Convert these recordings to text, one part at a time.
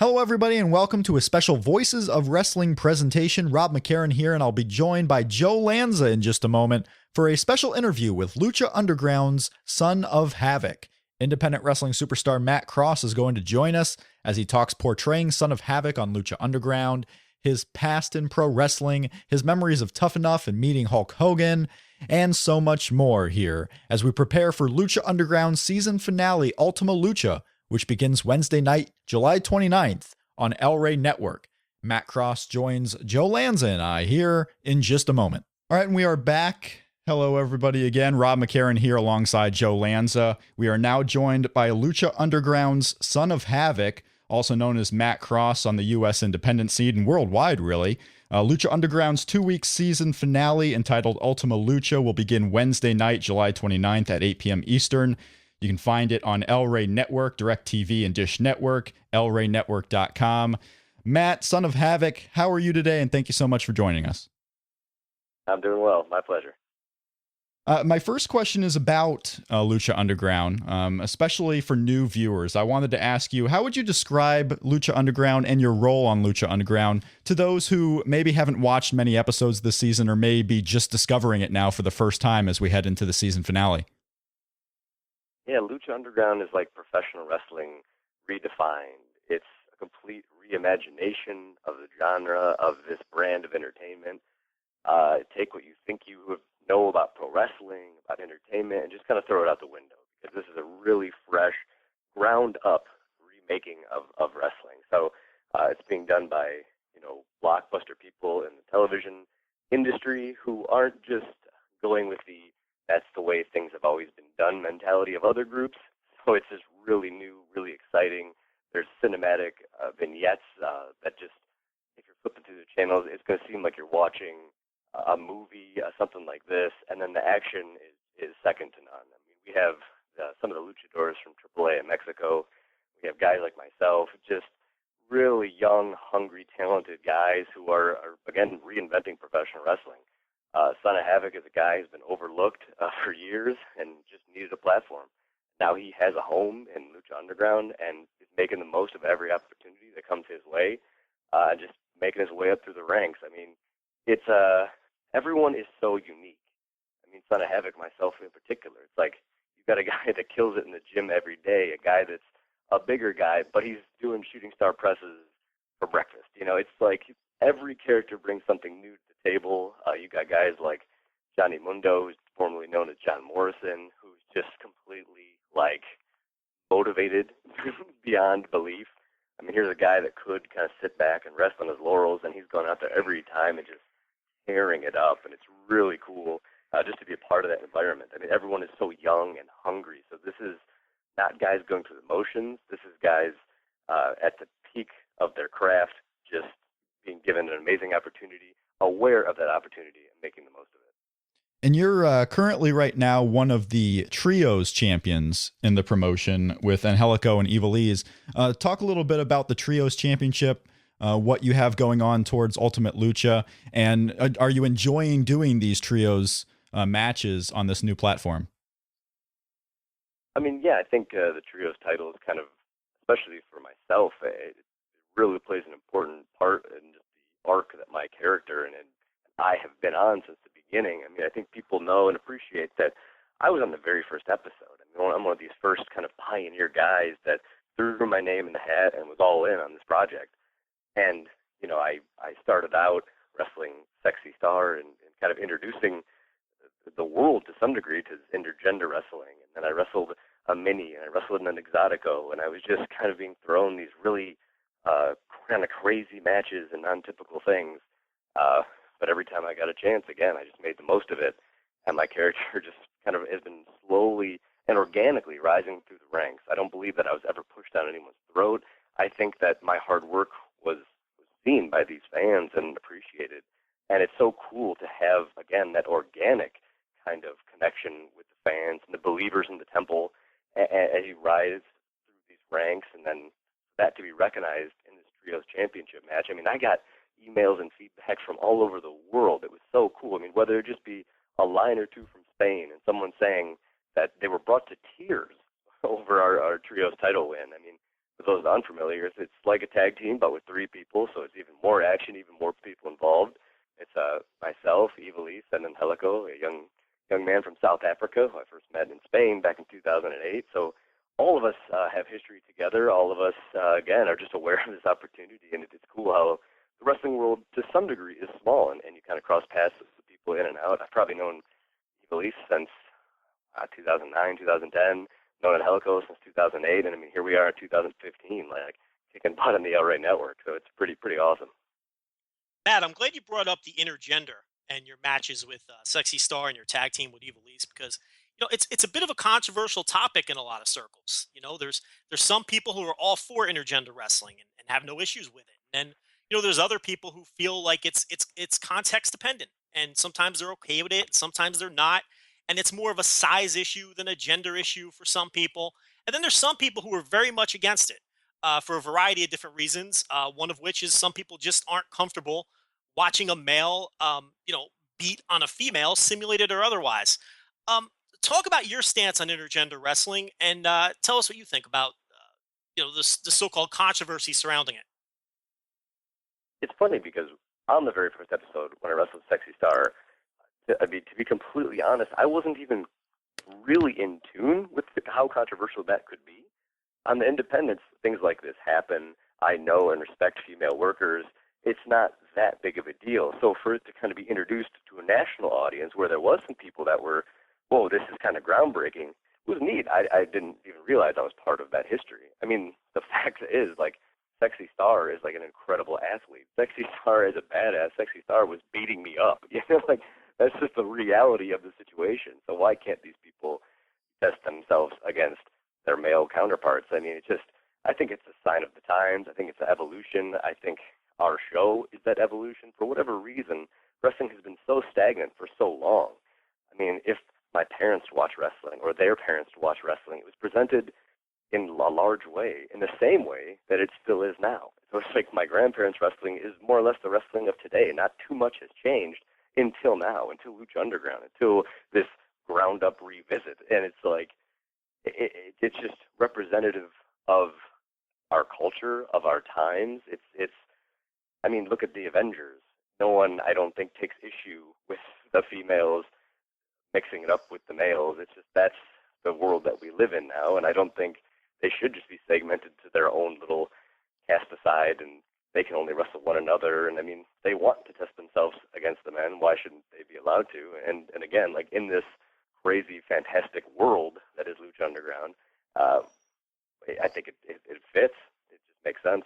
Hello, everybody, and welcome to a special Voices of Wrestling presentation. Rob McCarron here, and I'll be joined by Joe Lanza in just a moment for a special interview with Lucha Underground's Son of Havoc. Independent wrestling superstar Matt Cross is going to join us as he talks portraying Son of Havoc on Lucha Underground, his past in pro wrestling, his memories of Tough Enough and meeting Hulk Hogan, and so much more here as we prepare for Lucha Underground's season finale, Ultima Lucha, which begins Wednesday night, July 29th on Rey Network. Matt Cross joins Joe Lanza and I here in just a moment. All right, and we are back. Hello, everybody, again. Rob McCarron here alongside Joe Lanza. We are now joined by Lucha Underground's Son of Havoc, also known as Matt Cross on the U.S. independent scene and worldwide, really. Lucha Underground's 2-week season finale entitled Ultima Lucha will begin Wednesday night, July 29th at 8 p.m. Eastern. You can find it on Rey Network, DirecTV, and Dish Network, elreynetwork.com. Matt, Son of Havoc, how are you today? And thank you so much for joining us. I'm doing well. My pleasure. My first question is about Lucha Underground, especially for new viewers. I wanted to ask you, how would you describe Lucha Underground and your role on Lucha Underground to those who maybe haven't watched many episodes this season or may be just discovering it now for the first time as we head into the season finale? Yeah, Lucha Underground is like professional wrestling redefined. It's a complete reimagination of the genre, of this brand of entertainment. Take what you think you would know about pro wrestling, about entertainment, and just kind of throw it out the window, because this is a really fresh, ground-up remaking of wrestling. So it's being done by, blockbuster people in the television industry who aren't just going with the that's the way things have always been done mentality of other groups. So it's just really new, really exciting. There's cinematic vignettes that just, if you're flipping through the channels, it's going to seem like you're watching a movie, something like this. And then the action is second to none. I mean, we have some of the luchadors from AAA in Mexico. We have guys like myself, just really young, hungry, talented guys who are again, reinventing professional wrestling. Son of Havoc is a guy who's been overlooked for years and just needed a platform. Now he has a home in Lucha Underground and is making the most of every opportunity that comes his way, just making his way up through the ranks. I mean, it's everyone is so unique. I mean, Son of Havoc, myself in particular, it's like you've got a guy that kills it in the gym every day, a guy that's a bigger guy, but he's doing shooting star presses for breakfast. It's like every character brings something new to the table. You got guys like Johnny Mundo, who's formerly known as John Morrison, who's just completely, motivated beyond belief. I mean, here's a guy that could kind of sit back and rest on his laurels, and he's going out there every time and just tearing it up, and it's really cool just to be a part of that environment. I mean, everyone is so young and hungry, so this is not guys going through the motions. This is guys at the peak of their craft, just being given an amazing opportunity, aware of that opportunity, and making the most of it. And you're currently right now one of the Trios champions in the promotion with Angelico and Ivelisse. Talk a little bit about the Trios championship, what you have going on towards Ultimate Lucha, and are you enjoying doing these Trios matches on this new platform? I mean, yeah, I think the Trios title is kind of, especially for myself, it really plays an important part in just the arc that my character and I have been on since the beginning. I mean, I think people know and appreciate that I was on the very first episode. I mean, I'm one of these first kind of pioneer guys that threw my name in the hat and was all in on this project. And, I started out wrestling Sexy Star and kind of introducing the world to some degree to intergender wrestling. And then I wrestled a mini, and I wrestled in an Exotico, and I was just kind of being thrown these really kind of crazy matches and non-typical things. But every time I got a chance, again, I just made the most of it. And my character just kind of has been slowly and organically rising through the ranks. I don't believe that I was ever pushed down anyone's throat. I think that my hard work was seen by these fans and appreciated. And it's so cool to have, again, that organic kind of connection with the fans and the believers in the temple as you rise through these ranks, and then that to be recognized in this Trios Championship match. I mean, I got emails and feedback from all over the world. It was so cool. I mean, whether it just be a line or two from Spain and someone saying that they were brought to tears over our Trios title win. I mean, for those unfamiliar, it's like a tag team, but with 3 people, so it's even more action, even more people involved. It's myself, Evilise, and Angelico, a young man from South Africa who I first met in Spain back in 2008. So all of us have history together. All of us, again, are just aware of this opportunity, and it's cool how the wrestling world, to some degree, is small, and you kind of cross paths with the people in and out. I've probably known Evilise since 2009, 2010, known Angelico since 2008, and I mean, here we are in 2015, like kicking butt on the Rey Network, so it's pretty awesome. Matt, I'm glad you brought up the intergender and your matches with Sexy Star and your tag team with Evilise, because it's a bit of a controversial topic in a lot of circles. There's some people who are all for intergender wrestling and have no issues with it, and then there's other people who feel like it's context dependent, and sometimes they're okay with it, sometimes they're not, and it's more of a size issue than a gender issue for some people. And then there's some people who are very much against it for a variety of different reasons. One of which is some people just aren't comfortable watching a male, beat on a female, simulated or otherwise. Um, Talk about your stance on intergender wrestling, and tell us what you think about, the so-called controversy surrounding it. It's funny because on the very first episode, when I wrestled Sexy Star, to be completely honest, I wasn't even really in tune with how controversial that could be. On the independents, things like this happen. I know and respect female workers. It's not that big of a deal. So for it to kind of be introduced to a national audience where there was some people that were, whoa, this is kind of groundbreaking, was neat. I didn't even realize I was part of that history. I mean, the fact is, like, Sexy Star is like an incredible athlete. Sexy Star is a badass. Sexy Star was beating me up. Like, that's just the reality of the situation. So why can't these people test themselves against their male counterparts? I mean, I think it's a sign of the times. I think it's an evolution. I think our show is that evolution. For whatever reason, wrestling has been so stagnant for so long. I mean, if my parents watch wrestling or their parents watch wrestling, it was presented in a large way, in the same way that it still is now. So it's like my grandparents' wrestling is more or less the wrestling of today. Not too much has changed until now, until Lucha Underground, until this ground-up revisit. And it's like, it's just representative of our culture, of our times. I mean, look at the Avengers. No one, I don't think, takes issue with the females mixing it up with the males. It's just, that's the world that we live in now, and I don't think they should just be segmented to their own little cast aside, and they can only wrestle one another. And I mean, they want to test themselves against the men. Why shouldn't they be allowed to? And again, like, in this crazy, fantastic world that is Lucha Underground, I think it fits. It just makes sense.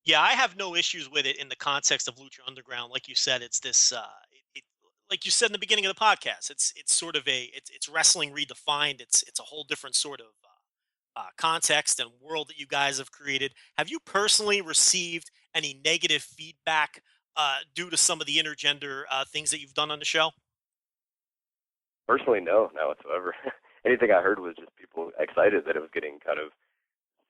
Yeah, I have no issues with it in the context of Lucha Underground. Like you said, it's this. Like you said in the beginning of the podcast, it's sort of it's wrestling redefined. It's a whole different sort of context and world that you guys have created. Have you personally received any negative feedback due to some of the intergender things that you've done on the show? Personally, no, not whatsoever. Anything I heard was just people excited that it was getting kind of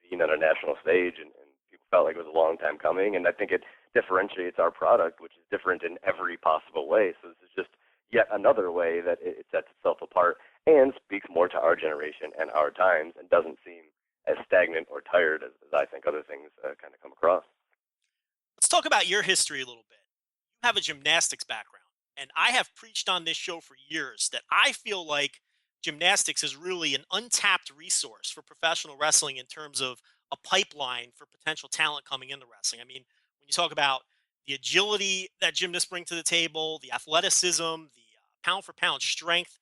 seen on a national stage, and people felt like it was a long time coming. And I think it differentiates our product, which is different in every possible way. So this is just yet another way that it sets itself apart and speaks more to our generation and our times, and doesn't seem as stagnant or tired as I think other things kind of come across. Let's talk about your history a little bit. You have a gymnastics background, and I have preached on this show for years that I feel like gymnastics is really an untapped resource for professional wrestling in terms of a pipeline for potential talent coming into wrestling. I mean, when you talk about the agility that gymnasts bring to the table, the athleticism, the pound for pound strength,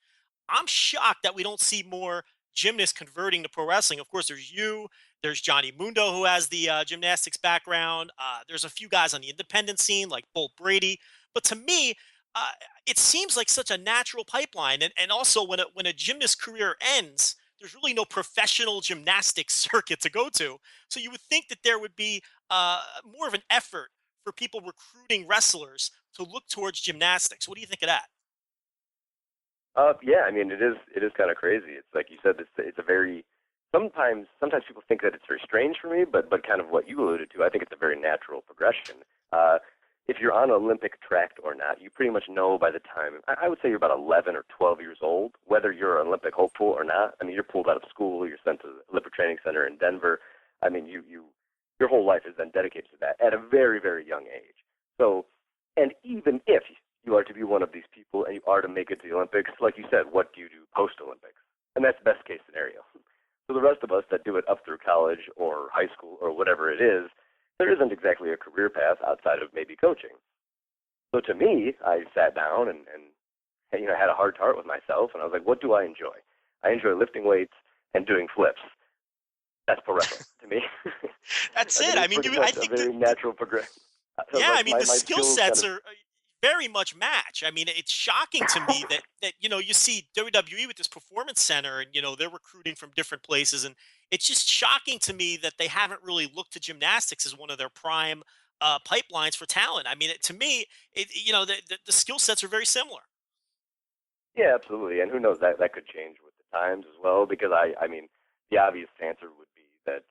I'm shocked that we don't see more gymnasts converting to pro wrestling. Of course, there's you, there's Johnny Mundo, who has the gymnastics background. There's a few guys on the independent scene like Bolt Brady. But to me, uh, it seems like such a natural pipeline. And also, when a gymnast career ends, there's really no professional gymnastics circuit to go to. So you would think that there would be more of an effort for people recruiting wrestlers to look towards gymnastics. What do you think of that? Yeah, I mean, it is kind of crazy. It's like you said, it's a very, sometimes people think that it's very strange for me, but kind of what you alluded to, I think it's a very natural progression. If you're on an Olympic track or not, you pretty much know by the time, I would say you're about 11 or 12 years old, whether you're an Olympic hopeful or not. I mean, you're pulled out of school, you're sent to the Olympic Training Center in Denver. I mean, your whole life is then dedicated to that at a very, very young age. So, and even if you are to be one of these people and you are to make it to the Olympics, like you said, what do you do post-Olympics? And that's best case scenario. So the rest of us that do it up through college or high school or whatever it is, there isn't exactly a career path outside of maybe coaching. So to me, I sat down and had a heart to heart with myself, and I was like, what do I enjoy? I enjoy lifting weights and doing flips. That's pro wrestling to me. That's it. I mean, I think a very natural progression. Yeah, like I mean, the skill sets kind of, are very much match. I mean, it's shocking to me that you see WWE with this performance center, and they're recruiting from different places, and it's just shocking to me that they haven't really looked to gymnastics as one of their prime pipelines for talent. I mean, to me, the skill sets are very similar. Yeah, absolutely. And who knows, that could change with the times as well, because I mean, the obvious answer would be that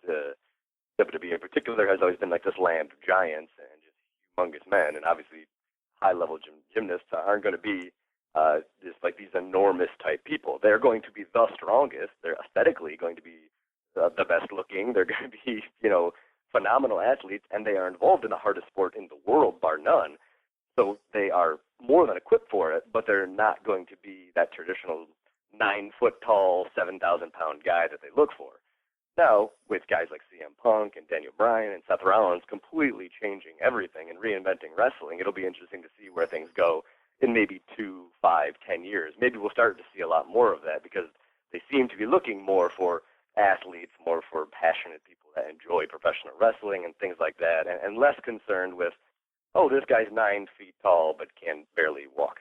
WWE in particular has always been like this land of giants and just humongous men, and obviously high-level gymnasts aren't going to be just like these enormous type people. They're going to be the strongest. They're aesthetically going to be the best looking. They're going to be, phenomenal athletes, and they are involved in the hardest sport in the world, bar none. So they are more than equipped for it, but they're not going to be that traditional 9-foot-tall, 7,000-pound guy that they look for. Now, with guys like CM Punk and Daniel Bryan and Seth Rollins completely changing everything and reinventing wrestling, it'll be interesting to see where things go in maybe 2, 5, 10 years. Maybe we'll start to see a lot more of that because they seem to be looking more for athletes, more for passionate people that enjoy professional wrestling and things like that, and less concerned with, oh, this guy's 9 feet tall but can barely walk.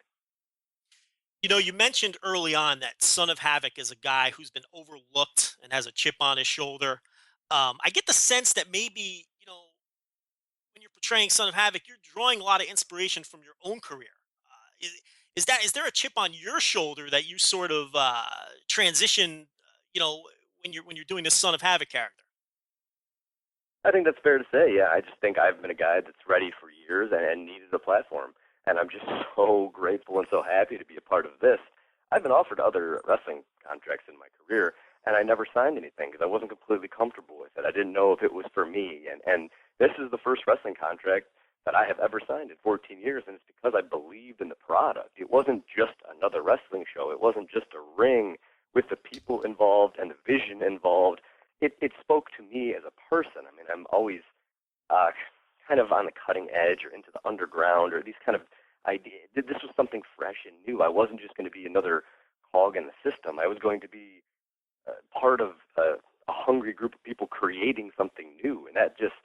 You mentioned early on that Son of Havoc is a guy who's been overlooked and has a chip on his shoulder. I get the sense that maybe, when you're portraying Son of Havoc, you're drawing a lot of inspiration from your own career. Is there a chip on your shoulder that you sort of transition, when you're doing this Son of Havoc character? I think that's fair to say, yeah. I just think I've been a guy that's ready for years and needed a platform. And I'm just so grateful and so happy to be a part of this. I've been offered other wrestling contracts in my career, and I never signed anything because I wasn't completely comfortable with it. I didn't know if it was for me. And this is the first wrestling contract that I have ever signed in 14 years, and it's because I believed in the product. It wasn't just another wrestling show. It wasn't just a ring with the people involved and the vision involved. It spoke to me as a person. I mean, I'm always kind of on the cutting edge or into the underground or these kind of ideas. This was something fresh and new. I wasn't just going to be another cog in the system. I was going to be part of a hungry group of people creating something new, and that just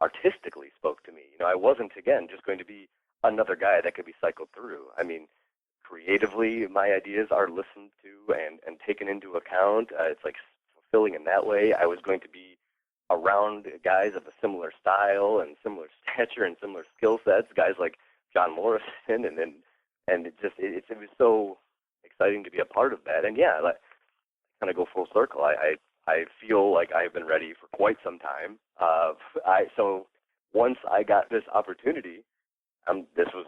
artistically spoke to me. I wasn't, again, just going to be another guy that could be cycled through. I mean, creatively, my ideas are listened to and taken into account. It's like fulfilling in that way. I was going to be around guys of a similar style and similar stature and similar skill sets, guys like John Morrison, and it was so exciting to be a part of that. And yeah, like, kind of go full circle. I feel like I've been ready for quite some time. So once I got this opportunity, this was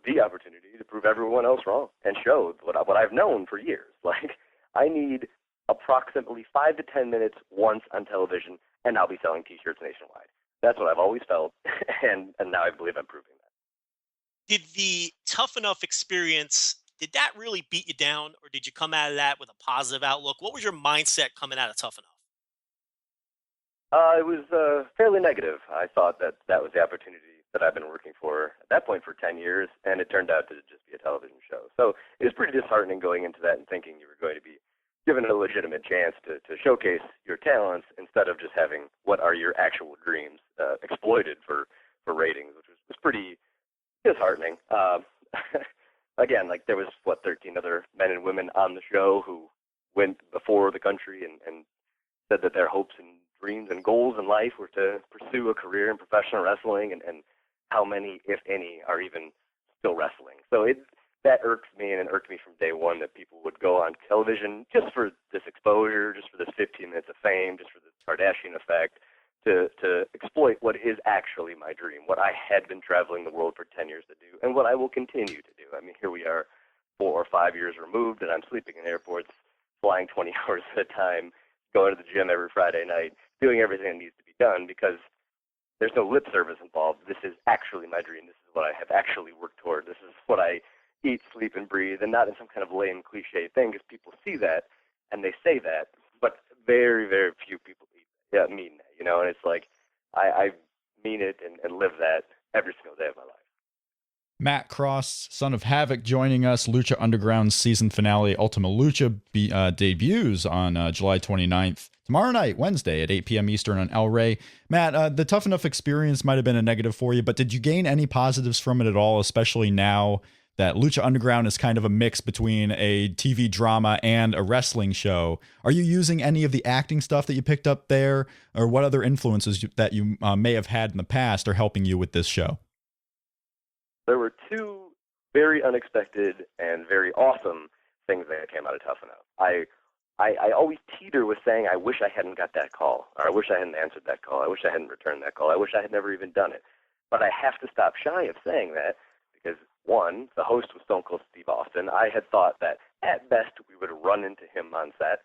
the opportunity to prove everyone else wrong and show what I've known for years. Like, I need approximately 5 to 10 minutes once on television, and I'll be selling T-shirts nationwide. That's what I've always felt, and now I believe I'm proving that. Did the Tough Enough experience, did that really beat you down, or did you come out of that with a positive outlook? What was your mindset coming out of Tough Enough? It was fairly negative. I thought that was the opportunity that I've been working for at that point for 10 years, and it turned out to just be a television show. So it was pretty disheartening going into that and thinking you were going to be given a legitimate chance to showcase your talents instead of just having what are your actual dreams exploited for ratings, which was pretty disheartening. Again, like there was, 13 other men and women on the show who went before the country and said that their hopes and dreams and goals in life were to pursue a career in professional wrestling, and how many, if any, are even still wrestling. So that irks me, and it irked me from day one that people would go on television just for this exposure, just for this 15 minutes of fame, just for this Kardashian effect, to exploit what is actually my dream, what I had been traveling the world for 10 years to do, and what I will continue to do. I mean, here we are 4 or 5 years removed, and I'm sleeping in airports, flying 20 hours at a time, going to the gym every Friday night, doing everything that needs to be done, because there's no lip service involved. This is actually my dream. This is what I have actually worked toward. This is what I eat, sleep, and breathe, and not in some kind of lame cliche thing, because people see that and they say that, but very, very few people mean that, you know, and it's like I mean it and live that every single day of my life. Matt Cross, son of Havoc, joining us. Lucha Underground's season finale, Ultima Lucha, debuts on July 29th. Tomorrow night, Wednesday at 8 p.m. Eastern on El Rey. Matt, the Tough Enough experience might have been a negative for you, but did you gain any positives from it at all, especially now that Lucha Underground is kind of a mix between a TV drama and a wrestling show? Are you using any of the acting stuff that you picked up there, or what other influences that you may have had in the past are helping you with this show? There were two very unexpected and very awesome things that came out of Tough Enough. I always teeter with saying, I wish I hadn't got that call, or I wish I hadn't answered that call, I wish I hadn't returned that call, I wish I had never even done it. But I have to stop shy of saying that, because one, the host was Stone Cold Steve Austin. I had thought that at best we would run into him on set,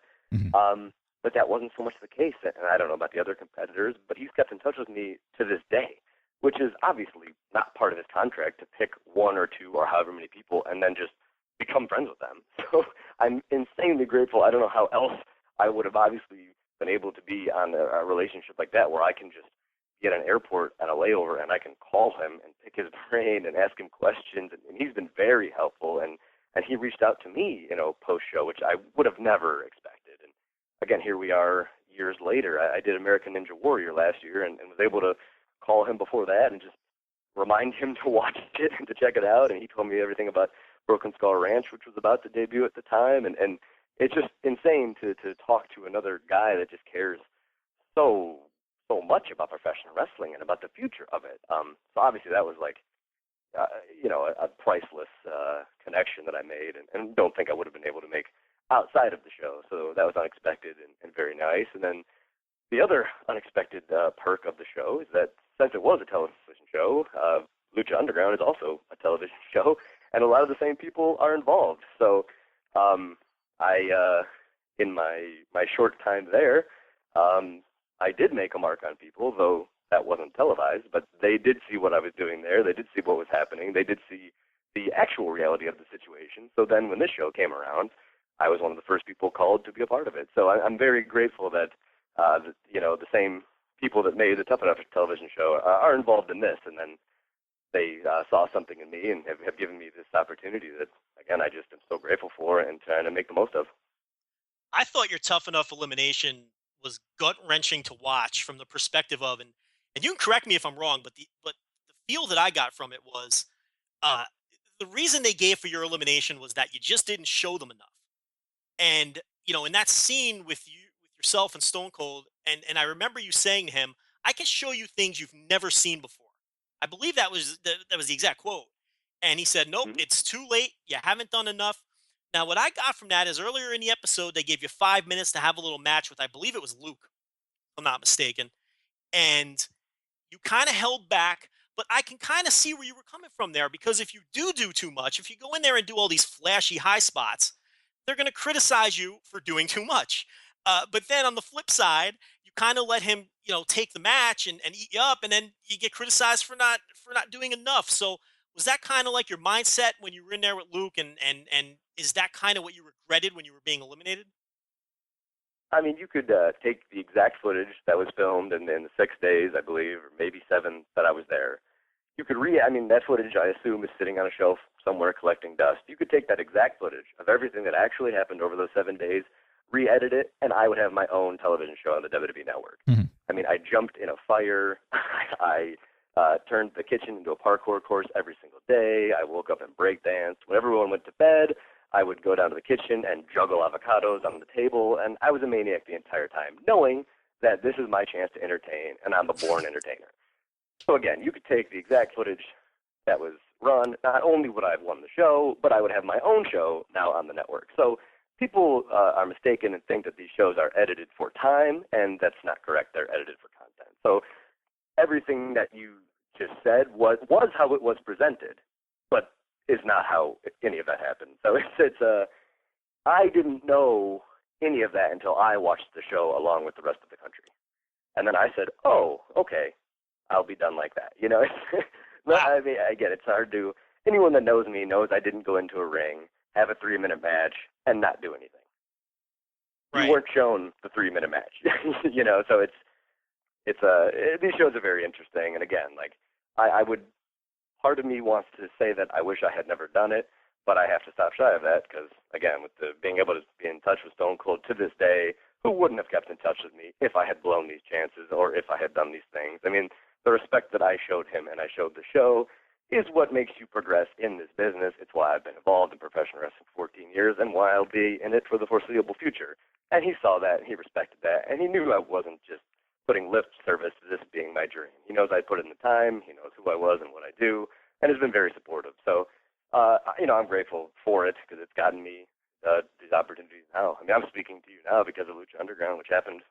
but that wasn't so much the case. And I don't know about the other competitors, but he's kept in touch with me to this day, which is obviously not part of his contract to pick one or two or however many people and then just become friends with them. So I'm insanely grateful. I don't know how else I would have obviously been able to be on a relationship like that, where I can just be at an airport at a layover and I can call him and pick his brain and ask him questions. And he's been very helpful. And he reached out to me, you know, post-show, which I would have never expected. And again, here we are years later. I did American Ninja Warrior last year and was able to call him before that and just remind him to watch it and to check it out. And he told me everything about Broken Skull Ranch, which was about to debut at the time. And it's just insane to talk to another guy that just cares so much about professional wrestling and about the future of it. So obviously that was like, you know, a priceless connection that I made, and don't think I would have been able to make outside of the show. So that was unexpected and very nice. And then the other unexpected perk of the show is that since it was a television show, Lucha Underground is also a television show, and a lot of the same people are involved. So I, in my short time there, I did make a mark on people, though that wasn't televised, but they did see what I was doing there. They did see what was happening. They did see the actual reality of the situation. So then when this show came around, I was one of the first people called to be a part of it. So I'm very grateful that, you know, the same people that made the Tough Enough television show are involved in this, and then they saw something in me and have given me this opportunity that, again, I just am so grateful for and trying to make the most of. I thought your Tough Enough elimination was gut-wrenching to watch from the perspective of, and you can correct me if I'm wrong, but the feel that I got from it was the reason they gave for your elimination was that you just didn't show them enough. And, you know, in that scene with yourself and Stone Cold, and I remember you saying to him, I can show you things you've never seen before. I believe that was the exact quote. And he said, nope, it's too late. You haven't done enough. Now, what I got from that is earlier in the episode, they gave you 5 minutes to have a little match with, I believe it was Luke, if I'm not mistaken. And you kind of held back, but I can kind of see where you were coming from there, because if you do too much, if you go in there and do all these flashy high spots, they're going to criticize you for doing too much. But then on the flip side, you kind of let him, you know, take the match and eat you up, and then you get criticized for not doing enough. So was that kind of like your mindset when you were in there with Luke, and is that kind of what you regretted when you were being eliminated? I mean, you could take the exact footage that was filmed in the 6 days, I believe, or maybe 7 that I was there. You could I mean, that footage, I assume, is sitting on a shelf somewhere collecting dust. You could take that exact footage of everything that actually happened over those 7 days, re-edit it, and I would have my own television show on the WWE Network. I mean, I jumped in a fire. I turned the kitchen into a parkour course every single day. I woke up and breakdanced. When everyone went to bed, I would go down to the kitchen and juggle avocados on the table, and I was a maniac the entire time, knowing that this is my chance to entertain, and I'm a born entertainer. So again, you could take the exact footage that was run. Not only would I have won the show, but I would have my own show now on the network. So people are mistaken and think that these shows are edited for time, and that's not correct. They're edited for content. So everything that you just said was how it was presented, but is not how any of that happened. So I didn't know any of that until I watched the show along with the rest of the country. And then I said, oh, okay, I'll be done like that. Wow. I mean, I get it. It's hard to, anyone that knows me knows I didn't go into a ring, have a 3-minute match, and not do anything. Right. You weren't shown the 3-minute match, so these shows are very interesting. And again, like I would, part of me wants to say that I wish I had never done it, but I have to stop shy of that because, again, with being able to be in touch with Stone Cold to this day, who wouldn't have kept in touch with me if I had blown these chances or if I had done these things? I mean, the respect that I showed him and I showed the show is what makes you progress in this business. It's why I've been involved in professional wrestling for 14 years and why I'll be in it for the foreseeable future. And he saw that, and he respected that, and he knew I wasn't just putting lip service to this being my dream. He knows I put in the time, he knows who I was and what I do, and has been very supportive. So, I'm grateful for it because it's gotten me these opportunities now. I mean, I'm speaking to you now because of Lucha Underground, which happened,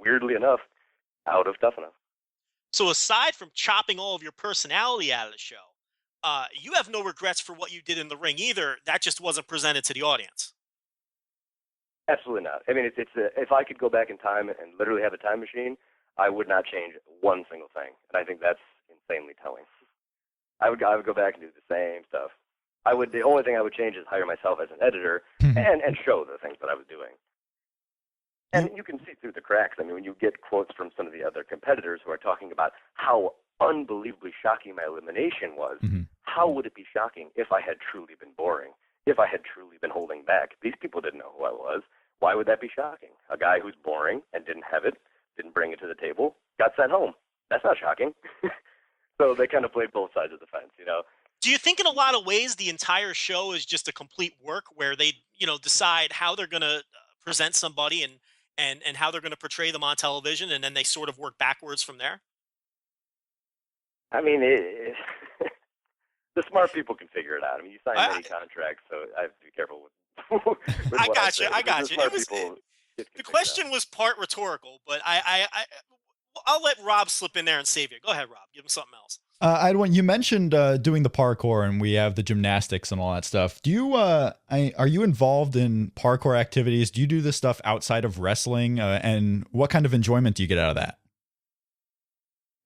weirdly enough, out of Tough Enough. So aside from chopping all of your personality out of the show, you have no regrets for what you did in the ring either. That just wasn't presented to the audience. Absolutely not. I mean, if I could go back in time and literally have a time machine, I would not change one single thing, and I think that's insanely telling. I would go back and do the same stuff. The only thing I would change is hire myself as an editor and show the things that I was doing. And you can see through the cracks. I mean, when you get quotes from some of the other competitors who are talking about how unbelievably shocking my elimination was, how would it be shocking if I had truly been boring, if I had truly been holding back? These people didn't know who I was. Why would that be shocking? A guy who's boring and didn't have it, didn't bring it to the table, got sent home. That's not shocking. So they kind of played both sides of the fence, Do you think in a lot of ways the entire show is just a complete work where they, decide how they're going to present somebody and how they're going to portray them on television, and then they sort of work backwards from there? I mean, the smart people can figure it out. I mean, you sign many contracts, so I have to be careful with I got you. The The question was part rhetorical, but I'll let Rob slip in there and save you. Go ahead, Rob. Give him something else. You mentioned doing the parkour, and we have the gymnastics and all that stuff. Do you are you involved in parkour activities? Do you do this stuff outside of wrestling? And what kind of enjoyment do you get out of that?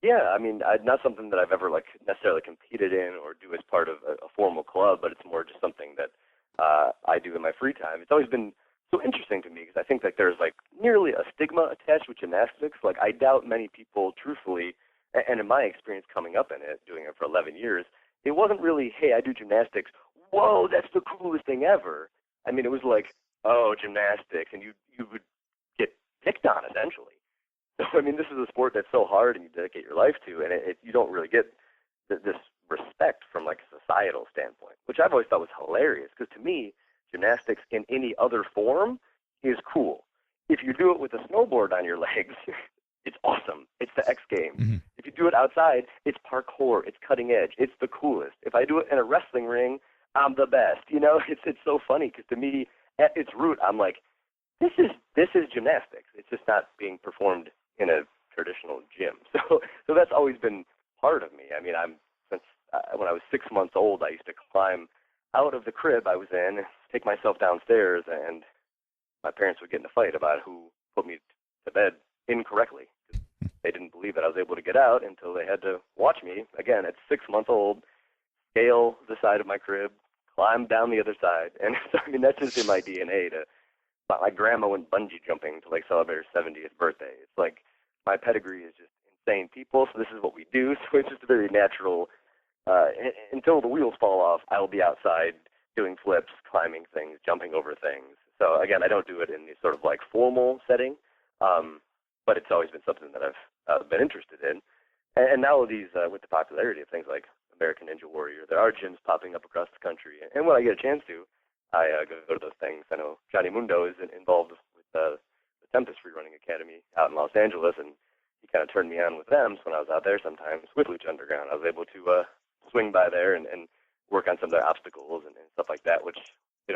Yeah, I mean, not something that I've ever necessarily competed in or do as part of a formal club, but it's more just something that I do in my free time. It's always been so interesting to me because I think that there's nearly a stigma attached with gymnastics. I doubt many people, truthfully, and in my experience coming up in it, doing it for 11 years, it wasn't really, hey, I do gymnastics. Whoa, that's the coolest thing ever. I mean, it was oh, gymnastics, and you would get picked on essentially. So, I mean, this is a sport that's so hard and you dedicate your life to, and you don't really get this respect from a societal standpoint, which I've always thought was hilarious because to me, gymnastics in any other form is cool. If you do it with a snowboard on your legs, it's awesome. It's the X Games. Mm-hmm. If you do it outside, it's parkour. It's cutting edge. It's the coolest. If I do it in a wrestling ring, I'm the best. It's so funny because to me, at its root, I'm this is gymnastics. It's just not being performed in a traditional gym. So that's always been part of me. I mean, since when I was 6 months old, I used to climb out of the crib I was in, take myself downstairs, and my parents would get in a fight about who put me to bed incorrectly. They didn't believe that I was able to get out until they had to watch me, again, at 6 months old, scale the side of my crib, climb down the other side. And so, I mean, that's just in my DNA. My grandma went bungee jumping to celebrate her 70th birthday. It's my pedigree is just insane people, so this is what we do. So it's just a very natural, until the wheels fall off, I will be outside doing flips, climbing things, jumping over things. So again, I don't do it in this sort of formal setting, but it's always been something that I've been interested in. And now these, with the popularity of things like American Ninja Warrior, there are gyms popping up across the country. And when I get a chance to, I go to those things. I know Johnny Mundo is involved with the Tempest Free Running Academy out in Los Angeles, and he kind of turned me on with them. So when I was out there sometimes with Lucha Underground, I was able to swing by there and work on some of their obstacles and stuff like that, which,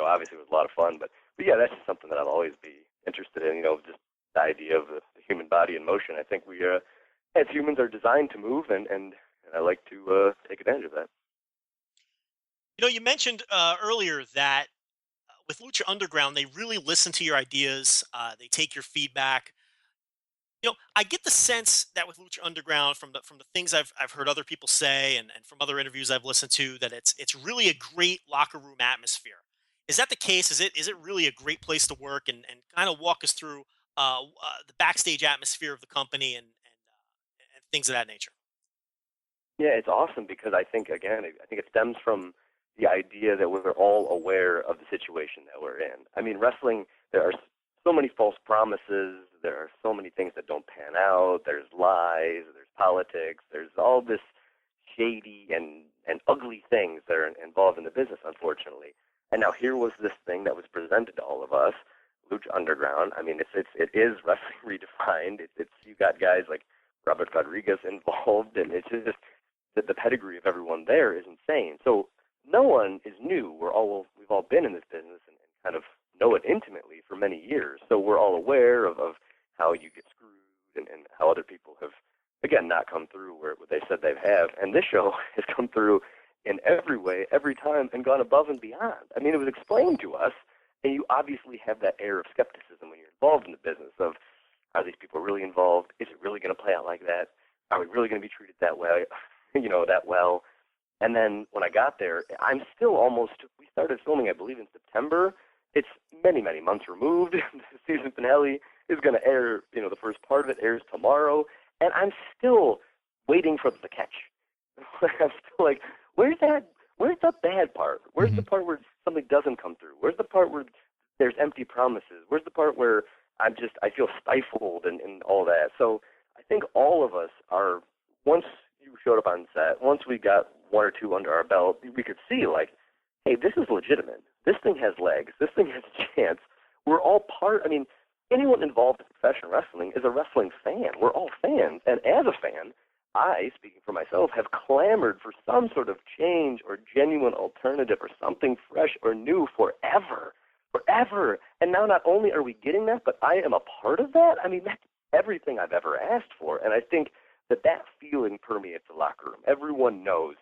obviously was a lot of fun. But yeah, that's just something that I'll always be interested in, just the idea of the human body in motion. I think we, as humans, are designed to move, and I like to take advantage of that. You mentioned earlier that with Lucha Underground, they really listen to your ideas. They take your feedback. I get the sense that with Lucha Underground, from the things I've heard other people say, and from other interviews I've listened to, that it's really a great locker room atmosphere. Is that the case? Is it really a great place to work? And kind of walk us through the backstage atmosphere of the company and things of that nature. Yeah, it's awesome because I think, again, I think it stems from the idea that we're all aware of the situation that we're in. I mean, wrestling, there are so many false promises. There are so many things that don't pan out. There's lies. There's politics. There's all this shady and ugly things that are involved in the business, unfortunately. And now here was this thing that was presented to all of us, Lucha Underground. I mean, it is wrestling redefined. It's you got guys like Robert Rodriguez involved, and it's just the pedigree of everyone there is insane. So no one is new. We've all been in this business and kind of know it intimately for many years. So we're all aware of how you get screwed and how other people have, again, not come through where they said they have. And this show has come through in every way, every time, and gone above and beyond. I mean, it was explained to us, and you obviously have that air of skepticism when you're involved in the business of, are these people really involved? Is it really going to play out like that? Are we really going to be treated that way? That well. And then when I got there, I'm still we started filming, I believe, in September. It's many, many months removed. The season finale is going to air, the first part of it airs tomorrow. And I'm still waiting for the catch. I'm still like, where's the bad part? Where's the part where something doesn't come through? Where's the part where there's empty promises? Where's the part where I feel stifled and all that? So I think all of us are, once you showed up on set, once we got one or two under our belt, we could see, like, hey, this is legitimate. This thing has legs. This thing has a chance. We're all anyone involved in professional wrestling is a wrestling fan. We're all fans. And as a fan, I, speaking for myself, have clamored for some sort of change or genuine alternative or something fresh or new forever. Forever. And now not only are we getting that, but I am a part of that. I mean, that's everything I've ever asked for. And I think that feeling permeates the locker room. Everyone knows,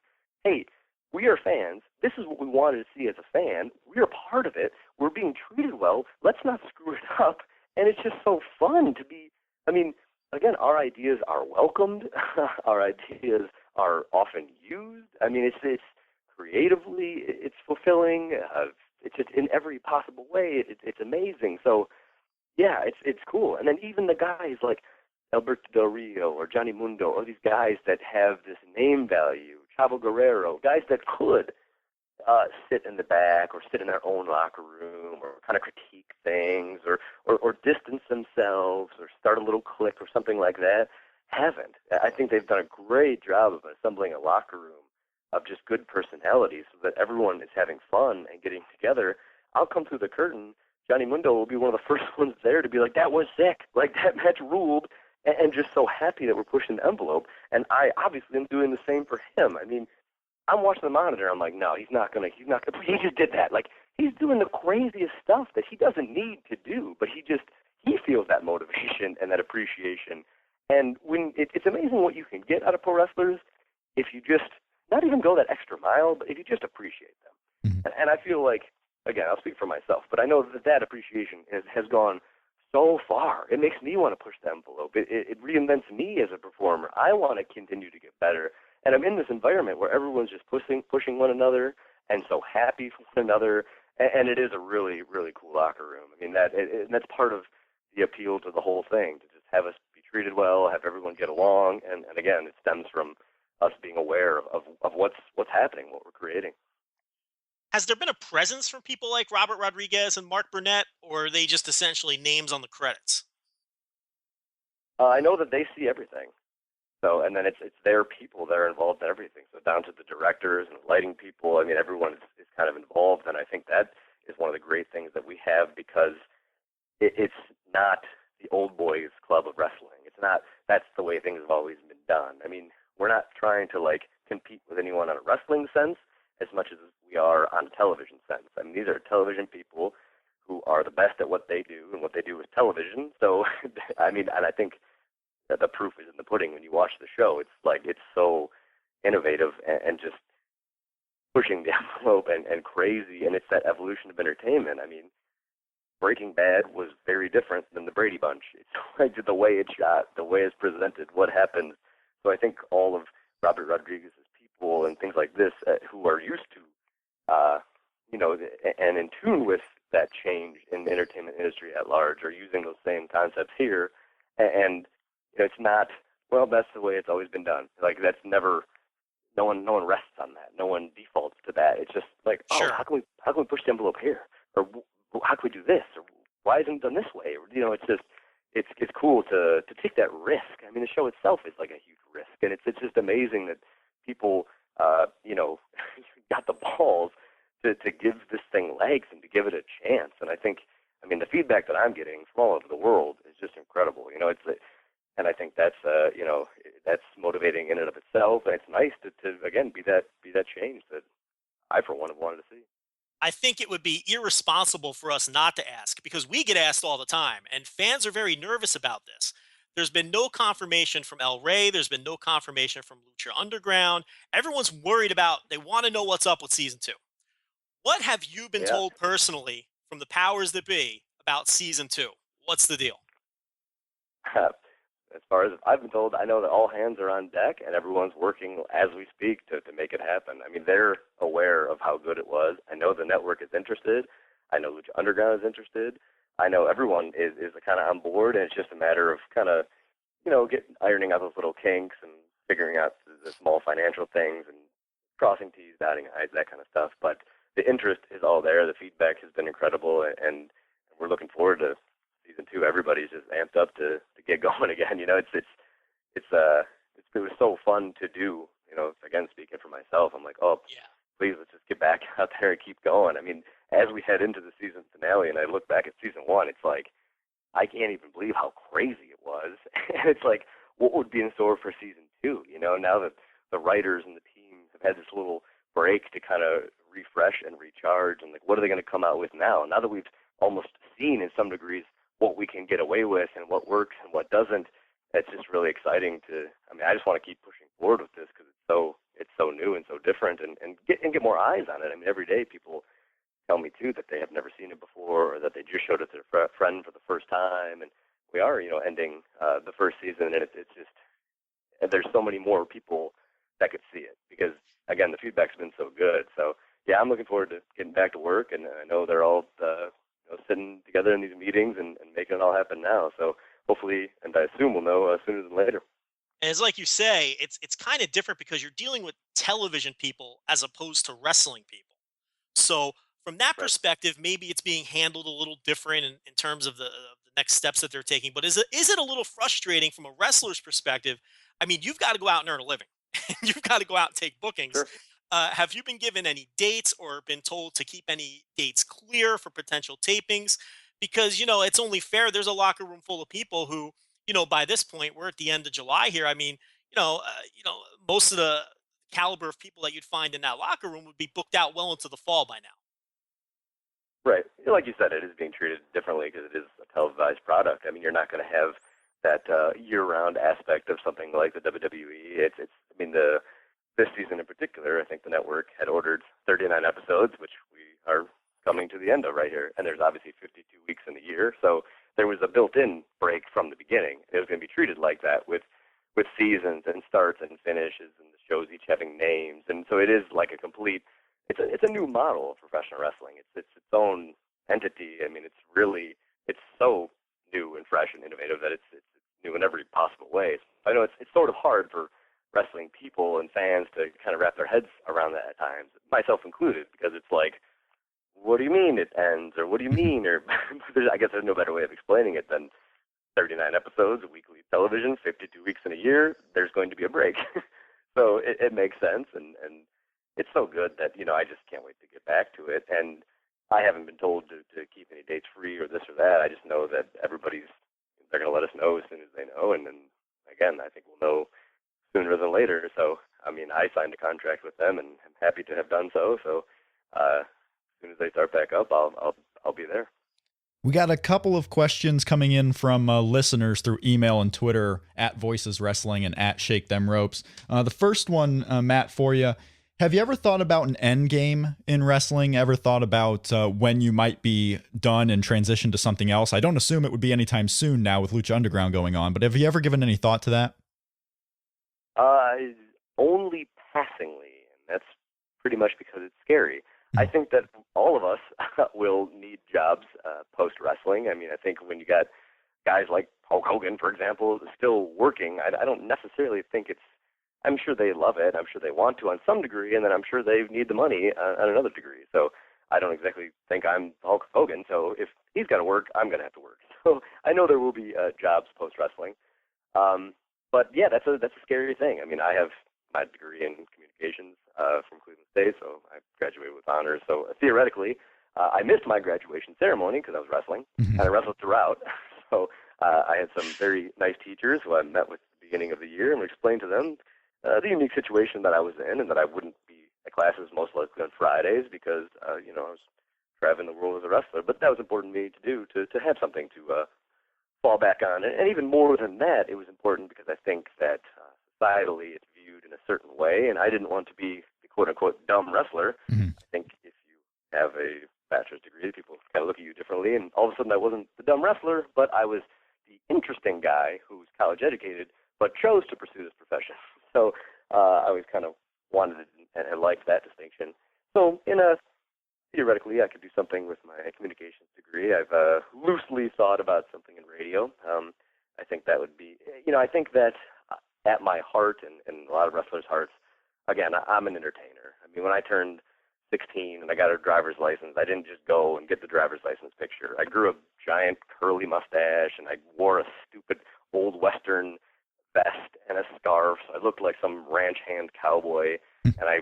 hey, we are fans. This is what we wanted to see as a fan. We're a part of it. We're being treated well. Let's not screw it up. And it's just so fun to be, again, our ideas are welcomed. Our ideas are often used. It's creatively, it's fulfilling. It's just in every possible way. It's amazing. So, yeah, it's cool. And then even the guys like Alberto Del Rio or Johnny Mundo, or these guys that have this name value, Chavo Guerrero, guys that could sit in the back or sit in their own locker room or kind of critique things or distance themselves or start a little clique or something like that, haven't. I think they've done a great job of assembling a locker room of just good personalities so that everyone is having fun and getting together. I'll come through the curtain. Johnny Mundo will be one of the first ones there to be like, that was sick. Like, that match ruled. And just so happy that we're pushing the envelope. And I obviously am doing the same for him. I'm watching the monitor. I'm like, no, he's not gonna. He just did that. Like, he's doing the craziest stuff that he doesn't need to do, but he feels that motivation and that appreciation. And when it's amazing what you can get out of pro wrestlers if you just not even go that extra mile, but if you just appreciate them. Mm-hmm. And I feel like, again, I'll speak for myself, but I know that appreciation has gone so far. It makes me want to push the envelope. It reinvents me as a performer. I want to continue to get better. And I'm in this environment where everyone's just pushing one another and so happy for one another. And it is a really, really cool locker room. That's part of the appeal to the whole thing, to just have us be treated well, have everyone get along. And again, it stems from us being aware of what's happening, what we're creating. Has there been a presence from people like Robert Rodriguez and Mark Burnett, or are they just essentially names on the credits? I know that they see everything. So, and then it's their people that are involved in everything. So down to the directors and lighting people, everyone is kind of involved. And I think that is one of the great things that we have, because it's not the old boys club of wrestling. It's not, that's the way things have always been done. We're not trying to compete with anyone on a wrestling sense as much as we are on a television sense. These are television people who are the best at what they do, and what they do is television. So, and I think that the proof is in the pudding when you watch the show. It's so innovative and just pushing the envelope and crazy, and it's that evolution of entertainment. Breaking Bad was very different than the Brady Bunch. It's like the way it's shot, the way it's presented, what happens. So I think all of Robert Rodriguez's people and things like this who are used to, and in tune with that change in the entertainment industry at large are using those same concepts here. And it's not, well, that's the way it's always been done. Like that's never, no one rests on that. No one defaults to that. It's just like, Sure. how can we push the envelope here? Or how can we do this? Or why isn't it done this way? Or, it's just, it's cool to take that risk. I mean, the show itself is like a huge risk, and it's just amazing that people, got the balls to give this thing legs and to give it a chance. And I think, the feedback that I'm getting from all over the world is just incredible. And I think that's that's motivating in and of itself, and it's nice to again be that change that I for one have wanted to see. I think it would be irresponsible for us not to ask because we get asked all the time, and fans are very nervous about this. There's been no confirmation from El Rey. There's been no confirmation from Lucha Underground. Everyone's worried about, they want to know what's up with season 2. What have you been Yeah. told personally from the powers that be about season 2? What's the deal? As far as I've been told, I know that all hands are on deck and everyone's working as we speak to make it happen. They're aware of how good it was. I know the network is interested. I know Lucha Underground is interested. I know everyone is kind of on board, and it's just a matter of kind of, ironing out those little kinks and figuring out the small financial things and crossing T's, dotting I's, that kind of stuff. But the interest is all there. The feedback has been incredible, and we're looking forward to season 2. Everybody's just amped up to get going again. It was so fun to do. Again, speaking for myself, I'm like, oh, Yeah. please, let's just get back out there and keep going. As we head into the season finale, and I look back at season 1, it's like I can't even believe how crazy it was. And it's like, what would be in store for season 2? Now that the writers and the team have had this little break to kind of refresh and recharge, and like, what are they going to come out with now? Now that we've almost seen in some degrees what we can get away with and what works and what doesn't, it's just really exciting to. I just want to keep pushing forward with this because it's so new and so different, and get more eyes on it. Every day people tell me too that they have never seen it before, or that they just showed it to their friend for the first time, and we are ending the first season, and it's just there's so many more people that could see it because again the feedback's been so good. So yeah, I'm looking forward to getting back to work, and I know they're all sitting together in these meetings and making it all happen now. So hopefully, and I assume we'll know sooner than later. And it's like you say, it's kind of different because you're dealing with television people as opposed to wrestling people. So from that Right. perspective, maybe it's being handled a little different in terms of the next steps that they're taking. But is it a little frustrating from a wrestler's perspective? You've got to go out and earn a living. You've got to go out and take bookings. Sure. Have you been given any dates or been told to keep any dates clear for potential tapings? Because it's only fair. There's a locker room full of people who, by this point, we're at the end of July here. Most of the caliber of people that you'd find in that locker room would be booked out well into the fall by now. Right. Like you said, it is being treated differently because it is a televised product. You're not going to have that year-round aspect of something like the WWE. This season in particular, I think the network had ordered 39 episodes, which we are coming to the end of right here. And there's obviously 52 weeks in a year, so there was a built-in break from the beginning. It was going to be treated like that with seasons and starts and finishes, and the shows each having names. And so it is like a complete. It's a new model of professional wrestling. It's its own entity. It's so new and fresh and innovative that it's new in every possible way. I know it's sort of hard for wrestling people and fans to kind of wrap their heads around that at times, myself included, because it's like, what do you mean it ends, or what do you mean, or I guess there's no better way of explaining it than 39 episodes, weekly television, 52 weeks in a year. There's going to be a break, so it makes sense, and it's so good that I just can't wait to get back to it. And I haven't been told to keep any dates free or this or that. I just know that they're going to let us know as soon as they know, and then again, I think we'll know sooner than later. So I signed a contract with them, and I'm happy to have done so. So as soon as they start back up, I'll be there. We got a couple of questions coming in from listeners through email and Twitter at Voices Wrestling and at Shake Them Ropes. The first one, Matt, for you. Have you ever thought about an end game in wrestling? Ever thought about when you might be done and transition to something else? I don't assume it would be anytime soon now with Lucha Underground going on, but have you ever given any thought to that? Only passingly, and that's pretty much because it's scary. I think that all of us will need jobs post-wrestling. I mean, I think when you got guys like Hulk Hogan, for example, still working, I don't necessarily think it's, I'm sure they love it. I'm sure they want to on some degree, and then I'm sure they need the money on another degree. So I don't exactly think I'm Hulk Hogan. So if he's got to work, I'm going to have to work. So I know there will be jobs post-wrestling. But yeah, that's a scary thing. I mean, I have my degree in communications from Cleveland State, so I graduated with honors. So theoretically, I missed my graduation ceremony because I was wrestling, and I wrestled throughout. So I had some very nice teachers who I met with at the beginning of the year and explained to them the unique situation that I was in, and that I wouldn't be at classes most likely on Fridays because I was traveling the world as a wrestler. But that was important to me to do, to have something to fall back on. And even more than that, it was important because I think that societally it's viewed in a certain way, and I didn't want to be the quote-unquote dumb wrestler. I think if you have a bachelor's degree, people kind of look at you differently, and all of a sudden I wasn't the dumb wrestler, but I was the interesting guy who was college-educated but chose to pursue this profession. So I always kind of wanted it and liked that distinction. So theoretically, I could do something with my communications degree. I've loosely thought about something in radio. I think that would be, I think that at my heart and a lot of wrestlers' hearts, again, I'm an entertainer. I mean, when I turned 16 and I got a driver's license, I didn't just go and get the driver's license picture. I grew a giant curly mustache, and I wore a stupid old Western vest and a scarf. I looked like some ranch hand cowboy, and I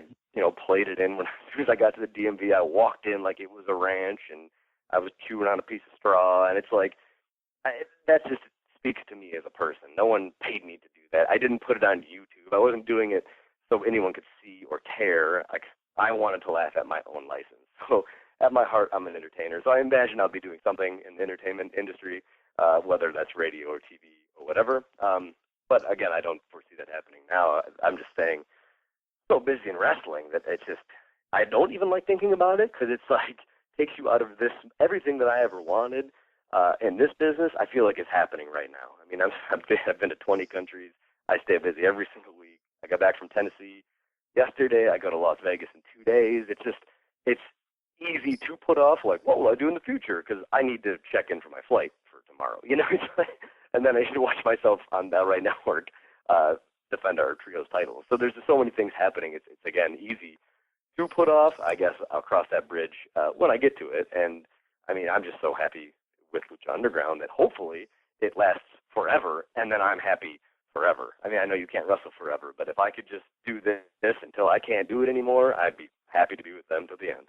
played it in as soon as I got to the DMV. I walked in like it was a ranch, and I was chewing on a piece of straw, and it's like, that just speaks to me as a person. No one paid me to do that. I didn't put it on YouTube. I wasn't doing it so anyone could see or care. I wanted to laugh at my own license. So at my heart, I'm an entertainer. So I imagine I'll be doing something in the entertainment industry, whether that's radio or TV or whatever. But again, I don't foresee that happening now. I'm just saying, so busy in wrestling that it's just, I don't even like thinking about it, because it's like takes you out of this, everything that I ever wanted in this business. I feel like it's happening right now. I mean, I've been to 20 countries. I stay busy every single week. I got back from Tennessee yesterday. I go to Las Vegas in 2 days. It's easy to put off, like, what will I do in the future? Because I need to check in for my flight for tomorrow. It's like, and then I need to watch myself on that Rey Network defend our trios title. So there's just so many things happening. It's again easy to put off. I guess I'll cross that bridge when I get to it. And I mean, I'm just so happy with Lucha Underground that hopefully it lasts forever, and then I'm happy forever. I mean, I know you can't wrestle forever, but if I could just do this until I can't do it anymore, I'd be happy to be with them till the end.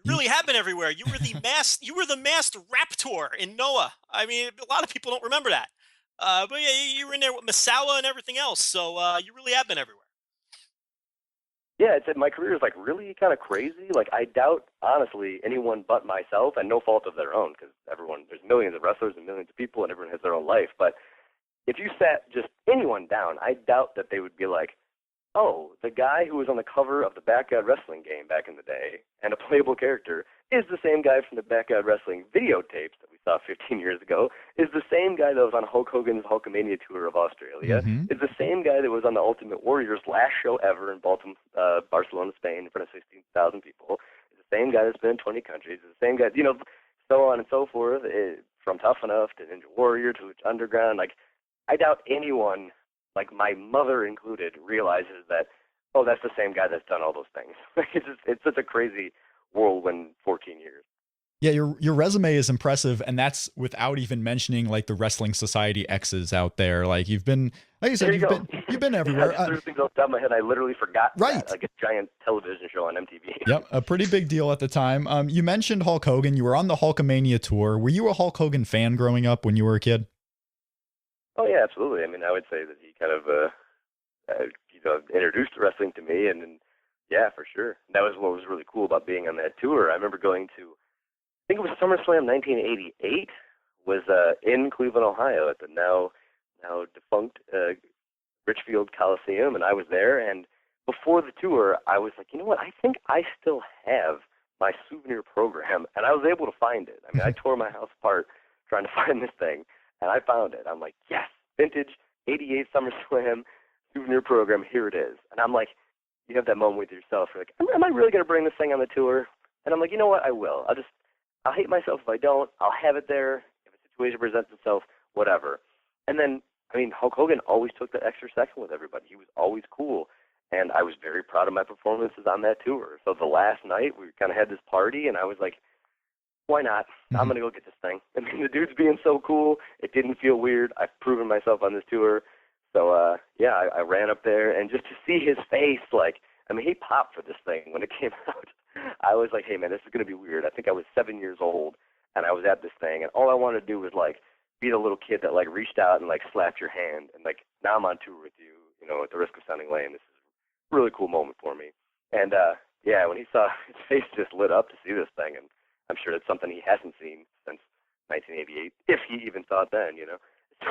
You really have been everywhere. You were the masked Raptor in Noah. I mean, a lot of people don't remember that. But yeah, you were in there with Misawa and everything else. So you really have been everywhere. Yeah, my career is like really kind of crazy. Like, I doubt, honestly, anyone but myself, and no fault of their own, because there's millions of wrestlers and millions of people, and everyone has their own life. But if you sat just anyone down, I doubt that they would be like, oh, the guy who was on the cover of the Backyard Wrestling game back in the day and a playable character is the same guy from the Backyard Wrestling videotapes that we saw 15 years ago, is the same guy that was on Hulk Hogan's Hulkamania tour of Australia, is the same guy that was on the Ultimate Warrior's last show ever in Barcelona, Spain, in front of 16,000 people, is the same guy that's been in 20 countries, is the same guy, so on and so forth, from Tough Enough to Ninja Warrior to Lucha Underground. Like, I doubt anyone, like my mother included, realizes that, oh, that's the same guy that's done all those things. It's such a crazy whirlwind 14 years. Yeah, your resume is impressive, and that's without even mentioning like the Wrestling Society X's out there. Like you've been, like you said, you've been everywhere. There's things off the top of my head I literally forgot. Right, that, like a giant television show on MTV. Yep, a pretty big deal at the time. You mentioned Hulk Hogan. You were on the Hulkamania tour. Were you a Hulk Hogan fan growing up when you were a kid? Oh yeah, absolutely. I mean, I would say that he kind of introduced wrestling to me, and yeah, for sure. That was what was really cool about being on that tour. I remember going to, I think it was SummerSlam 1988, was in Cleveland, Ohio, at the now defunct Richfield Coliseum, and I was there, and before the tour, I was like, you know what? I think I still have my souvenir program, and I was able to find it. I mean, I tore my house apart trying to find this thing, and I found it. I'm like, yes, vintage 88 SummerSlam souvenir program, here it is. And I'm like, you have that moment with yourself. You're like, am I really going to bring this thing on the tour? And I'm like, you know what? I will. I'll hate myself if I don't. I'll have it there. If a situation presents itself, whatever. And then, I mean, Hulk Hogan always took that extra second with everybody. He was always cool. And I was very proud of my performances on that tour. So the last night, we kind of had this party, and I was like, why not? I'm going to go get this thing. I mean, the dude's being so cool. It didn't feel weird. I've proven myself on this tour. So, yeah, I ran up there, and just to see his face, like, I mean, he popped for this thing when it came out. I was like, hey, man, this is going to be weird. I think I was 7 years old, and I was at this thing, and all I wanted to do was, like, be the little kid that, like, reached out and, like, slapped your hand, and, like, now I'm on tour with you, you know, at the risk of sounding lame. This is a really cool moment for me. And, yeah, when he saw his face just lit up to see this thing, and I'm sure it's something he hasn't seen since 1988, if he even thought then, you know.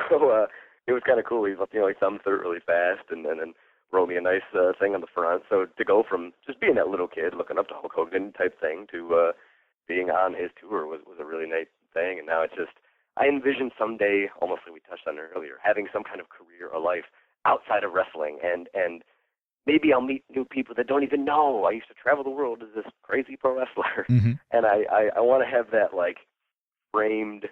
So it was kind of cool. He thumbed through it really fast, and then wrote me a nice thing on the front. So to go from just being that little kid looking up to Hulk Hogan type thing to being on his tour was a really nice thing. And now it's just, I envision someday, almost like we touched on earlier, having some kind of career or life outside of wrestling, and maybe I'll meet new people that don't even know I used to travel the world as this crazy pro wrestler. And I want to have that, like, framed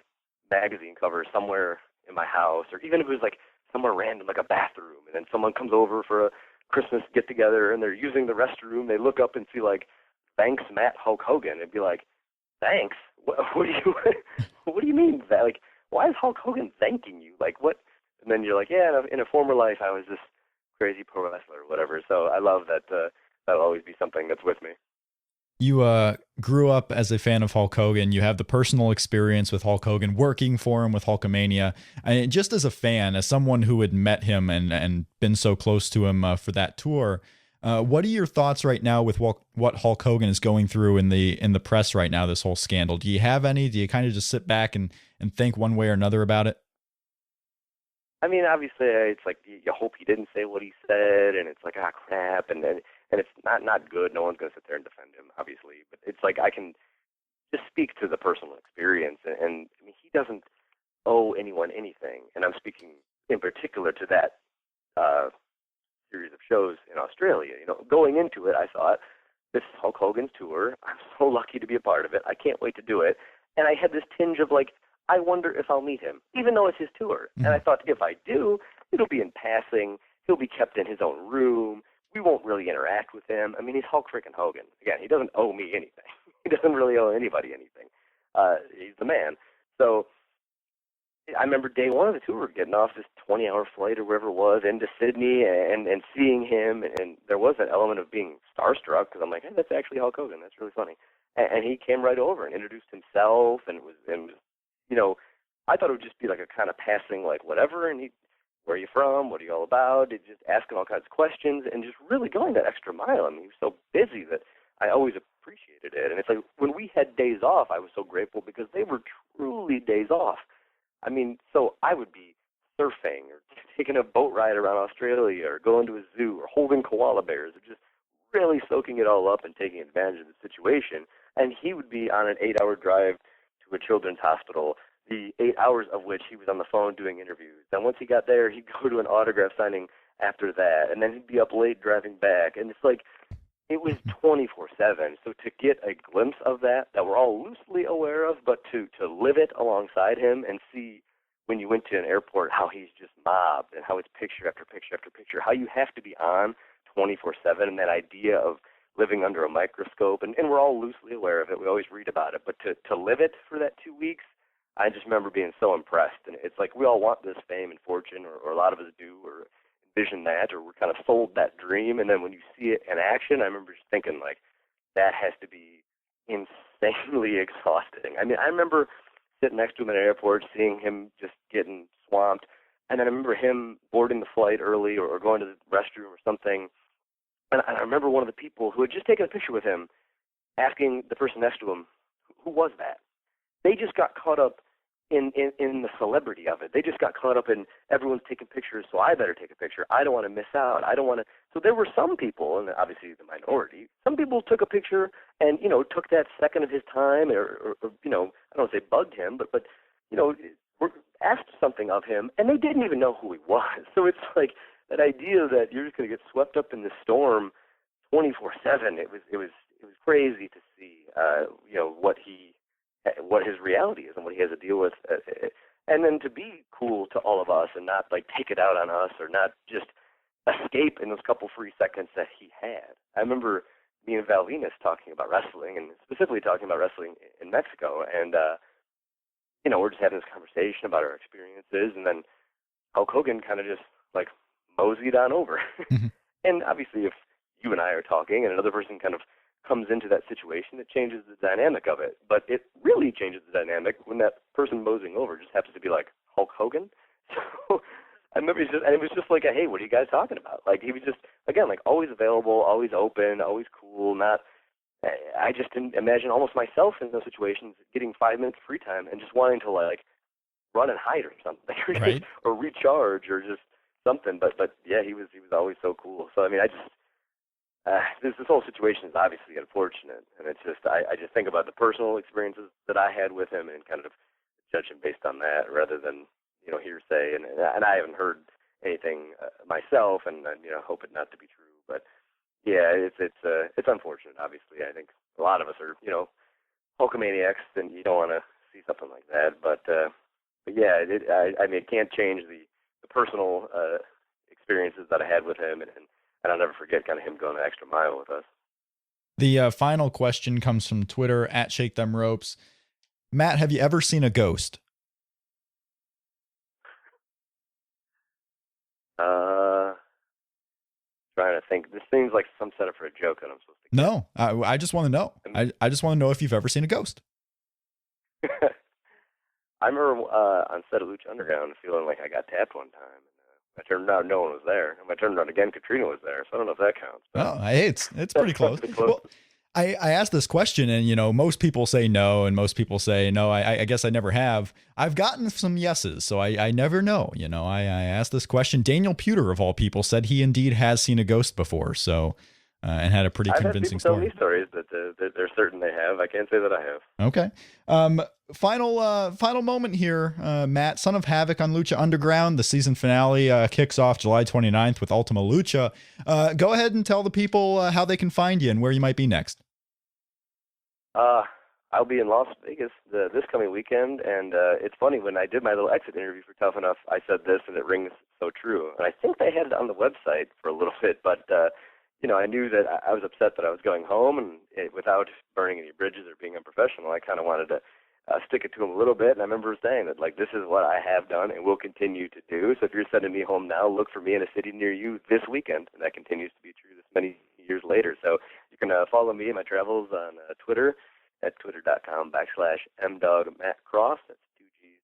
magazine cover somewhere in my house, or even if it was like somewhere random, like a bathroom, and then someone comes over for a Christmas get together and they're using the restroom, they look up and see, like, thanks Matt Hulk Hogan, and be like, thanks? What do you mean that? Like, why is Hulk Hogan thanking you? Like, what? And then you're like, yeah, in a former life I was this crazy pro wrestler or whatever. So I love that. That'll always be something that's with me. You grew up as a fan of Hulk Hogan. You have the personal experience with Hulk Hogan, working for him with Hulkamania. And just as a fan, as someone who had met him and been so close to him for that tour, what are your thoughts right now with what Hulk Hogan is going through in the press right now, this whole scandal? Do you have any? Do you kind of just sit back and think one way or another about it? I mean, obviously, it's like you hope he didn't say what he said, and it's like, ah, crap, and it's not good. No one's going to sit there and defend him, obviously. But it's like I can just speak to the personal experience, and I mean, he doesn't owe anyone anything. And I'm speaking in particular to that series of shows in Australia. You know, going into it, I thought, this is Hulk Hogan's tour. I'm so lucky to be a part of it. I can't wait to do it. And I had this tinge of, like, I wonder if I'll meet him, even though it's his tour. And I thought, if I do, it'll be in passing. He'll be kept in his own room. We won't really interact with him. I mean, he's Hulk freaking Hogan. Again, he doesn't owe me anything. He doesn't really owe anybody anything. He's the man. So I remember day one of the tour, getting off this 20-hour flight or wherever it was into Sydney and seeing him. And there was that element of being starstruck, because I'm like, hey, that's actually Hulk Hogan. That's really funny. And he came right over and introduced himself, and was you know, I thought it would just be like a kind of passing, like, whatever, and where are you from? What are you all about? It just asking all kinds of questions and just really going that extra mile. I mean, he was so busy that I always appreciated it. And it's like, when we had days off, I was so grateful because they were truly days off. I mean, so I would be surfing or taking a boat ride around Australia or going to a zoo or holding koala bears or just really soaking it all up and taking advantage of the situation. And he would be on an 8-hour drive to a children's hospital, the 8 hours of which he was on the phone doing interviews. And once he got there, he'd go to an autograph signing after that, and then he'd be up late driving back. And it's like, it was 24/7. So to get a glimpse of that we're all loosely aware of, but to live it alongside him and see, when you went to an airport, how he's just mobbed and how it's picture after picture after picture, how you have to be on 24/7, and that idea of living under a microscope, and we're all loosely aware of it. We always read about it, but to live it for that 2 weeks, I just remember being so impressed. And it's like, we all want this fame and fortune, or a lot of us do, or envision that, or we're kind of sold that dream. And then when you see it in action, I remember just thinking, like, that has to be insanely exhausting. I mean, I remember sitting next to him at an airport, seeing him just getting swamped, and then I remember him boarding the flight early or going to the restroom or something. And I remember one of the people who had just taken a picture with him asking the person next to him, who was that? They just got caught up in the celebrity of it. They just got caught up in everyone's taking pictures, so I better take a picture. I don't want to miss out. I don't want to. So there were some people, and obviously the minority, some people took a picture and, took that second of his time or I don't want to say bugged him, but asked something of him, and they didn't even know who he was. So it's like that idea that you're just going to get swept up in the storm 24/7. It was crazy to see, what his reality is and what he has to deal with, and then to be cool to all of us and not like take it out on us or not just escape in those couple free seconds that he had. I remember me and Val Venus talking about wrestling, and specifically talking about wrestling in Mexico, and we're just having this conversation about our experiences, and then Hulk Hogan kind of just like moseyed on over. Mm-hmm. And obviously if you and I are talking and another person kind of comes into that situation, it changes the dynamic of it. But it really changes the dynamic when that person moseying over just happens to be like Hulk Hogan. So I remember it was just like, hey, what are you guys talking about? Like he was just, again, like always available, always open, always cool. I just didn't imagine almost myself in those situations getting 5 minutes of free time and just wanting to like run and hide or something, right? Or recharge or just something. But yeah, he was always so cool. So I mean, this whole situation is obviously unfortunate, and it's just I just think about the personal experiences that I had with him and kind of judge him based on that rather than hearsay. And I haven't heard anything myself, and hope it not to be true. But yeah, it's unfortunate. Obviously, I think a lot of us are Hulkamaniacs, and you don't want to see something like that. But yeah, I mean, it can't change the personal experiences that I had with him, and I'll never forget kind of him going the extra mile with us. The final question comes from Twitter at Shake Them Ropes. Matt, have you ever seen a ghost? Trying to think. This seems like some setup for a joke that I'm supposed to. No, I just want to know. I just want to know if you've ever seen a ghost. I remember on set of Lucha Underground feeling like I got tapped one time. I turned around, no one was there. And I turned around again, Katrina was there. So I don't know if that counts. Oh, hey, it's pretty close. Well, I asked this question, and most people say no, and most people say no. I guess I never have. I've gotten some yeses, so I never know. I asked this question. Daniel Pewter, of all people, said he indeed has seen a ghost before. So. And had a pretty convincing story. I've had people tell me stories that they're certain they have. I can't say that I have. Okay. Final moment here, Matt. Son of Havoc on Lucha Underground. The season finale kicks off July 29th with Ultima Lucha. Go ahead and tell the people how they can find you and where you might be next. I'll be in Las Vegas this coming weekend, and it's funny, when I did my little exit interview for Tough Enough, I said this, and it rings so true. And I think they had it on the website for a little bit, but I knew that I was upset that I was going home, and without burning any bridges or being unprofessional, I kind of wanted to stick it to him a little bit. And I remember saying that, like, this is what I have done and will continue to do. So if you're sending me home now, look for me in a city near you this weekend. And that continues to be true this many years later. So you can follow me in my travels on Twitter at twitter.com/mdogmattcross. That's 2 G's,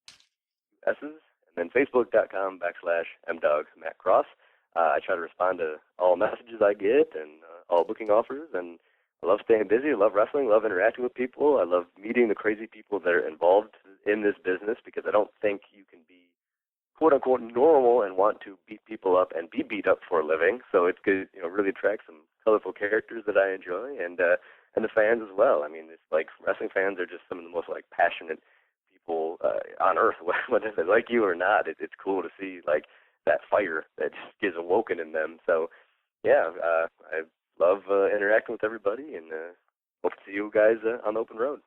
2 S's. And then facebook.com/mdogmattcross. I try to respond to all messages I get and all booking offers, and I love staying busy. I love wrestling, love interacting with people. I love meeting the crazy people that are involved in this business, because I don't think you can be quote-unquote normal and want to beat people up and be beat up for a living. So it's good, really attract some colorful characters that I enjoy, and the fans as well. I mean, it's like wrestling fans are just some of the most like passionate people on earth, whether they like you or not. It's cool to see like that fire that just gets awoken in them. So, yeah, I love interacting with everybody, and hope to see you guys on the open road.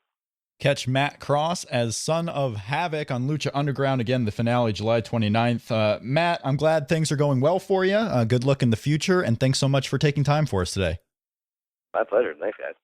Catch Matt Cross as Son of Havoc on Lucha Underground. Again, the finale, July 29th. Matt, I'm glad things are going well for you. Good luck in the future, and thanks so much for taking time for us today. My pleasure. Thanks, guys.